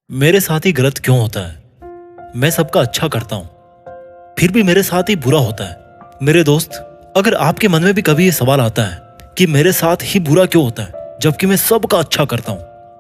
मेरे साथ ही गलत क्यों होता है? मैं सबका अच्छा करता हूं, फिर भी मेरे साथ ही बुरा होता है। मेरे दोस्त, अगर आपके मन में भी कभी ये सवाल आता है कि मेरे साथ ही बुरा क्यों होता है जबकि मैं सबका अच्छा करता हूं,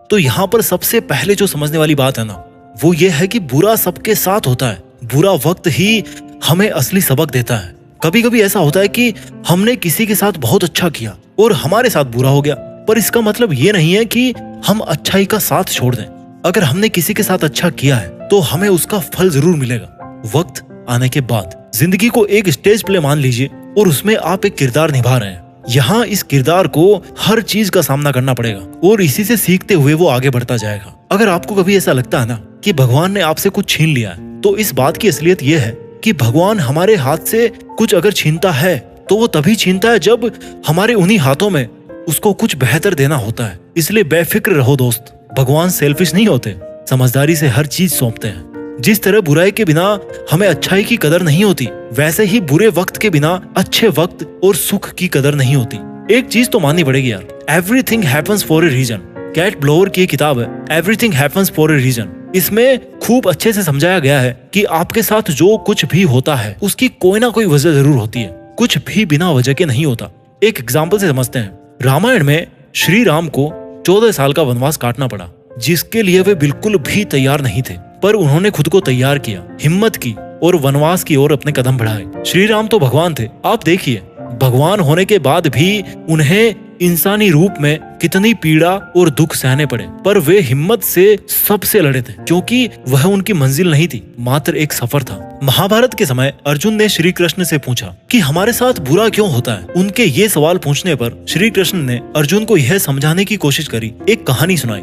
तो यहाँ पर सबसे पहले जो समझने वाली बात है ना, वो ये है कि बुरा सबके साथ होता है। बुरा वक्त ही हमें असली सबक देता है। कभी कभी ऐसा होता है कि हमने किसी के साथ बहुत अच्छा किया और हमारे साथ बुरा हो गया, पर इसका मतलब ये नहीं है कि हम अच्छाई का साथ छोड़ दें। अगर हमने किसी के साथ अच्छा किया है तो हमें उसका फल जरूर मिलेगा वक्त आने के बाद। जिंदगी को एक स्टेज प्ले मान लीजिए और उसमें आप एक किरदार निभा रहे हैं। यहाँ इस किरदार को हर चीज का सामना करना पड़ेगा और इसी से सीखते हुए वो आगे बढ़ता जाएगा। अगर आपको कभी ऐसा लगता है ना कि भगवान ने आपसे कुछ छीन लिया है, तो इस बात की असलियत ये है कि भगवान हमारे हाथ से कुछ अगर छीनता है तो वो तभी छीनता है जब हमारे उन्हीं हाथों में उसको कुछ बेहतर देना होता है। इसलिए बेफिक्र रहो दोस्त, भगवान सेल्फिश नहीं होते, समझदारी से हर चीज सौंपते हैं। जिस तरह बुराई के बिना हमें अच्छाई की कदर नहीं होती, वैसे ही बुरे वक्त के बिना अच्छे वक्त और सुख की कदर नहीं होती। एक चीज तो माननी पड़ेगी यार, everything happens for a reason. कैट ब्लोअर की किताब है everything happens for a reason. इसमें खूब अच्छे से समझाया गया है कि आपके साथ जो कुछ भी होता है उसकी कोई ना कोई वजह जरूर होती है, कुछ भी बिना वजह के नहीं होता। एक एग्जाम्पल से समझते हैं। रामायण में श्री राम को 14 साल का वनवास काटना पड़ा, जिसके लिए वे बिल्कुल भी तैयार नहीं थे, पर उन्होंने खुद को तैयार किया, हिम्मत की और वनवास की ओर अपने कदम बढ़ाए। श्री राम तो भगवान थे। आप देखिए, भगवान होने के बाद भी उन्हें इंसानी रूप में कितनी पीड़ा और दुख सहने पड़े, पर वे हिम्मत से सबसे लड़े थे, क्योंकि वह उनकी मंजिल नहीं थी, मात्र एक सफर था। महाभारत के समय अर्जुन ने श्री कृष्ण से पूछा कि हमारे साथ बुरा क्यों होता है। उनके ये सवाल पूछने पर श्री कृष्ण ने अर्जुन को यह समझाने की कोशिश करी, एक कहानी सुनाई।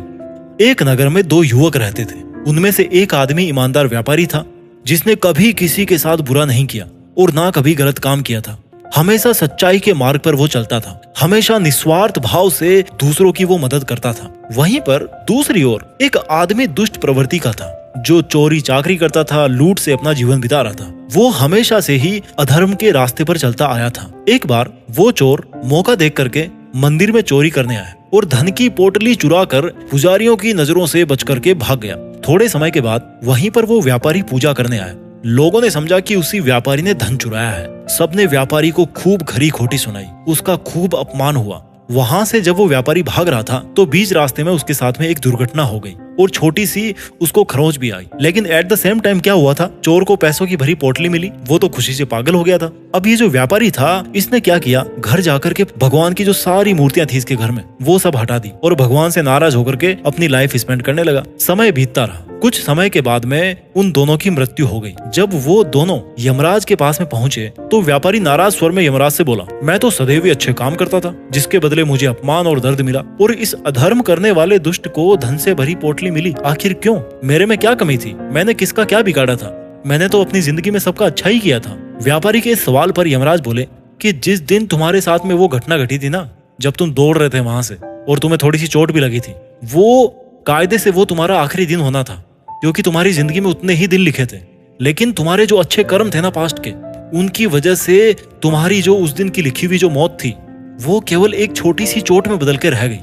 एक नगर में दो युवक रहते थे। उनमें से एक आदमी ईमानदार व्यापारी था, जिसने कभी किसी के साथ बुरा नहीं किया और ना कभी गलत काम किया था। हमेशा सच्चाई के मार्ग पर वो चलता था, हमेशा निस्वार्थ भाव से दूसरों की वो मदद करता था। वहीं पर दूसरी ओर एक आदमी दुष्ट प्रवृत्ति का था, जो चोरी चाकरी करता था, लूट से अपना जीवन बिता रहा था। वो हमेशा से ही अधर्म के रास्ते पर चलता आया था। एक बार वो चोर मौका देख करके मंदिर में चोरी करने आया और धन की पोटली चुरा कर पुजारियों की नजरों से बच करके भाग गया। थोड़े समय के बाद वहीं पर वो व्यापारी पूजा करने आया। लोगों ने समझा कि उसी व्यापारी ने धन चुराया है। सबने व्यापारी को खूब खरी खोटी सुनाई, उसका खूब अपमान हुआ। वहां से जब वो व्यापारी भाग रहा था तो बीच रास्ते में उसके साथ में एक दुर्घटना हो गई और छोटी सी उसको खरोंच भी आई। लेकिन एट द सेम टाइम क्या हुआ था, चोर को पैसों की भरी पोटली मिली, वो तो खुशी से पागल हो गया था। अब ये जो व्यापारी था, इसने क्या किया, घर जाकर के भगवान की जो सारी मूर्तियां थी इसके घर में, वो सब हटा दी और भगवान से नाराज होकर के अपनी लाइफ स्पेंड करने लगा। समय बीतता रहा। कुछ समय के बाद में उन दोनों की मृत्यु हो गई। जब वो दोनों यमराज के पास में पहुंचे तो व्यापारी नाराज स्वर में यमराज से बोला, मैं तो सदैव ही अच्छे काम करता था, जिसके बदले मुझे अपमान और दर्द मिला, और इस अधर्म करने वाले दुष्ट को धन से भरी पोटली मिली। आखिर क्यों? मेरे में क्या कमी थी? मैंने किसका क्या बिगाड़ा था? मैंने तो अपनी जिंदगी में सबका अच्छा ही किया था। व्यापारी के इस सवाल पर यमराज बोले कि जिस दिन तुम्हारे साथ में वो घटना घटी थी ना, जब तुम दौड़ रहे थे वहां से और तुम्हें थोड़ी सी चोट भी लगी थी, वो कायदे से वो तुम्हारा आखिरी दिन होना था, क्योंकि तुम्हारी जिंदगी में उतने ही दिन लिखे थे। लेकिन तुम्हारे जो अच्छे कर्म थे ना पास्ट के, उनकी वजह से तुम्हारी जो उस दिन की लिखी हुई जो मौत थी, वो केवल एक छोटी सी चोट में बदल के रह गई।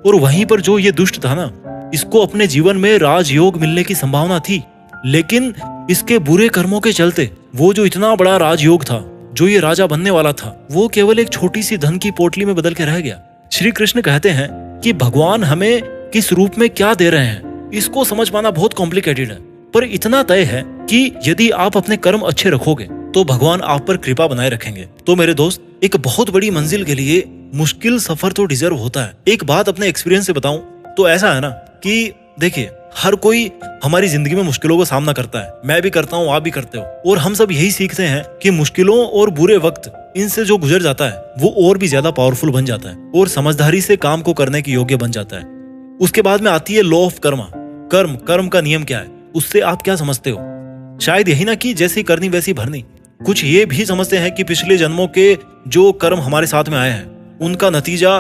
और वहीं पर जो ये दुष्ट था ना, इसको अपने जीवन में राजयोग मिलने की संभावना थी, लेकिन इसके बुरे कर्मों के चलते वो जो इतना बड़ा राजयोग था, जो ये राजा बनने वाला था, वो केवल एक छोटी सी धन की पोटली में बदल के रह गया। श्री कृष्ण कहते हैं कि भगवान हमें किस रूप में क्या दे रहे हैं, इसको समझ पाना बहुत कॉम्प्लिकेटेड है, पर इतना तय है कि यदि आप अपने कर्म अच्छे रखोगे तो भगवान आप पर कृपा बनाए रखेंगे। तो मेरे दोस्त, एक बहुत बड़ी मंजिल के लिए मुश्किल सफर तो डिजर्व होता है। एक बात अपने एक्सपीरियंस से बताऊं तो ऐसा है ना कि देखिए, हर कोई हमारी जिंदगी में मुश्किलों का सामना करता है। मैं भी करता हूँ, आप भी करते हो, और हम सब यही सीखते हैं कि मुश्किलों और बुरे वक्त इनसे जो गुजर जाता है वो और भी ज्यादा पावरफुल बन जाता है और समझदारी से काम को करने के योग्य बन जाता है। उसके बाद में आती है लॉ ऑफ कर्मा। कर्म का नियम क्या है, उससे आप क्या समझते हो? शायद यही ना कि जैसी करनी वैसी भरनी। कुछ ये भी समझते हैं कि पिछले जन्मों के जो कर्म हमारे साथ में आए हैं, उनका नतीजा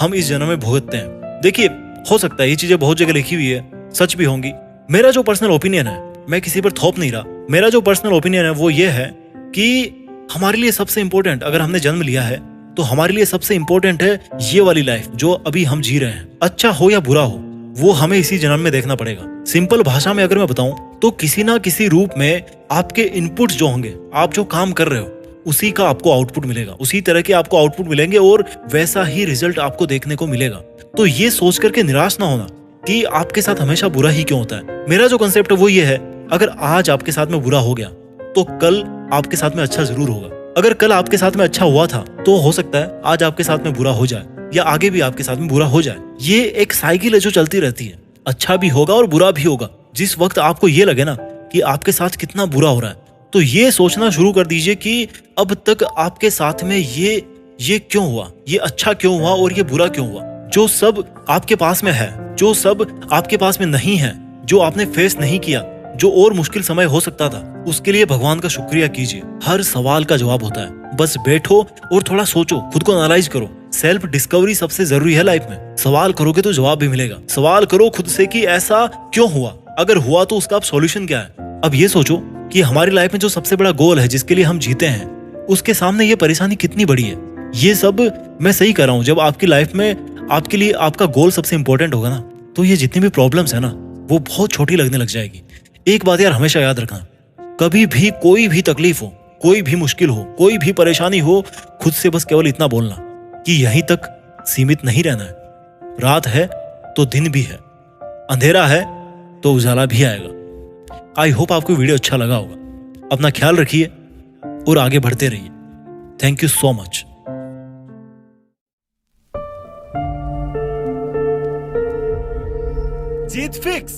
हम इस जन्म में भुगतते हैं। देखिए, हो सकता है ये चीजें बहुत जगह लिखी हुई है, सच भी होंगी। मेरा जो पर्सनल ओपिनियन है, मैं किसी पर थोप नहीं रहा, मेरा जो पर्सनल ओपिनियन है वो ये है कि हमारे लिए सबसे इंपॉर्टेंट, अगर हमने जन्म लिया है तो हमारे लिए सबसे इंपॉर्टेंट है ये वाली लाइफ जो अभी हम जी रहे हैं। अच्छा हो या बुरा हो, वो हमें इसी जन्म में देखना पड़ेगा। सिंपल भाषा में अगर मैं बताऊं तो किसी ना किसी रूप में आपके इनपुट्स जो होंगे, आप जो काम कर रहे हो उसी का आपको आउटपुट मिलेगा, उसी तरह के आपको आउटपुट मिलेंगे और वैसा ही रिजल्ट आपको देखने को मिलेगा। तो ये सोच करके निराश ना होना कि आपके साथ हमेशा बुरा ही क्यों होता है। मेरा जो कंसेप्ट है वो ये है, अगर आज आपके साथ में बुरा हो गया तो कल आपके साथ में अच्छा जरूर होगा। अगर कल आपके साथ में अच्छा हुआ था तो हो सकता है आज आपके साथ में बुरा हो जाए या आगे भी आपके साथ में बुरा हो जाए। ये एक साइकिल है जो चलती रहती है, अच्छा भी होगा और बुरा भी होगा। जिस वक्त आपको ये लगे ना कि आपके साथ कितना बुरा हो रहा है तो ये सोचना शुरू कर दीजिए कि अब तक आपके साथ में ये क्यों हुआ, ये अच्छा क्यों हुआ और ये बुरा क्यों हुआ। जो सब आपके पास में है, जो सब आपके पास में नहीं है, जो आपने फेस नहीं किया, जो और मुश्किल समय हो सकता था, उसके लिए भगवान का शुक्रिया कीजिए। हर सवाल का जवाब होता है, बस बैठो और थोड़ा सोचो, खुद को एनालाइज करो। सेल्फ डिस्कवरी सबसे जरूरी है लाइफ में। सवाल करोगे तो जवाब भी मिलेगा। सवाल करो खुद से कि ऐसा क्यों हुआ, अगर हुआ तो उसका सॉल्यूशन क्या है। अब ये सोचो कि हमारी लाइफ में जो सबसे बड़ा गोल है, जिसके लिए हम जीते हैं, उसके सामने ये परेशानी कितनी बड़ी है। ये सब मैं सही कर रहा हूँ। जब आपकी लाइफ में आपके लिए आपका गोल सबसे इंपॉर्टेंट होगा ना, तो ये जितनी भी प्रॉब्लम्स है ना वो बहुत छोटी लगने लग जाएगी। एक बात यार हमेशा याद रखना, कभी भी कोई भी तकलीफ हो, कोई भी मुश्किल हो, कोई भी परेशानी हो, खुद से बस केवल इतना बोलना कि यहीं तक सीमित नहीं रहना है। रात है तो दिन भी है, अंधेरा है तो उजाला भी आएगा। आई होप आपको वीडियो अच्छा लगा होगा। अपना ख्याल रखिए और आगे बढ़ते रहिए। Thank you so much. Jeet fix.